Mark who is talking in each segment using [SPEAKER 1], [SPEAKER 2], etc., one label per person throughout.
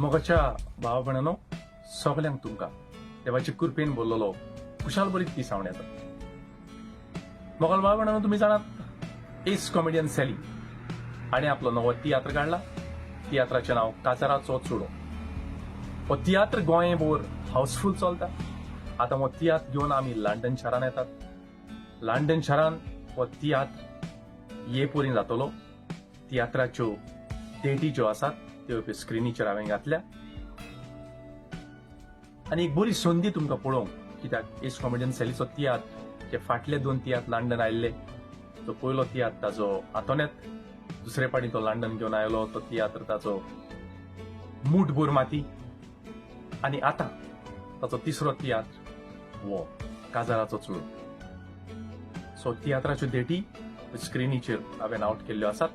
[SPEAKER 1] मोगाच्या भाव भयणांनो, सगळ्यांक तुमकां देवाचे कृपेन बोललेलो खुशाल बरी दिसावण येता. मोगाल भाव भयणांनो, तुम्ही जाणात एस कॉमेडियन सॅली आणि आपलो नवो तियात्र काढला. तियात्राचें नाव काजाराचो चुडो. हो तियात्र गोंयभर हाऊसफुल चलता. आतां हो तियात्र घेवन आमी लंडन शारान येतात. लंडन शारान हो तियात्र ये परी जातलो. तियात्राच्यो डेटी ज्यो आसात त्यो स्क्रिनीचेर हांवें घातल्या आनी एक बरी संदी तुमकां पळोवंक, कित्याक एस कॉमेडियन सॅलीचो तियात्र जे फाटले 2 तियात्र लंडन आयिल्ले. तो पयलो तियात्र ताजो आतोनेत, दुसरे फावटी तो लंडन घेवन आयलो तो तियात्र ताजो मूठभर माती, आनी आतां ताचो तिसरो तियात्र हो काजाराचो चुडो. सो तियात्राच्यो डेटी स्क्रिनीचेर हांवें आउट केल्ल्यो आसात.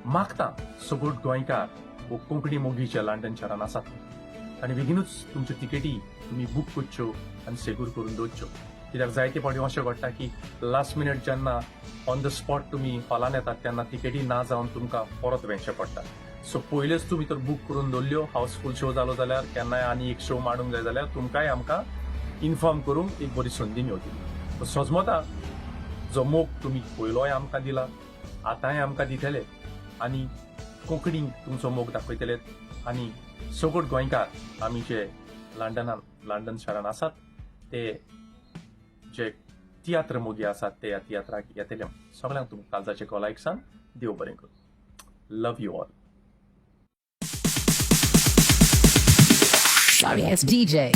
[SPEAKER 1] मागता सगळो गोंयकार वो कोंकणी मोगीच्या लंडन शारान आसात आनी बेगीनूच तुमच्यो तिकेटी तुमी बूक करच्यो आनी सेक्यूर करून दवरच्यो. कित्याक जायते फावटी अशें घडटा की लास्ट मिनिट जेन्ना ऑन द स्पॉट तुमी हॉलान येतात तेन्ना तिकेटी ना जावन तुमकां परत वेंचचें पडटा. सो पयलेच तुमी तर बूक करून दवरल्यो. हाऊसफुल शो जालो जाल्यार केन्नाय आनी एक शो मांडूंक जाय जाल्यार तुमकांय आमकां इन्फॉर्म करूंक एक बरी संदी मेळटली. सजमता जो मोग तुमी पयलोय आमकां दिला, आतांय आमकां दितले आनी कोंकणीक तुमचो मोग दाखयतले. आनी सगळो गोंयकार आमी जे लंडन शारान आसात ते जे तियात्र मोगी आसात ते ह्या तियात्राक येतले. सगळ्यांक तुमकां काळजाचे कोलायक सांग. देव बरें करूं. Love you all.
[SPEAKER 2] Sorry, it's DJ.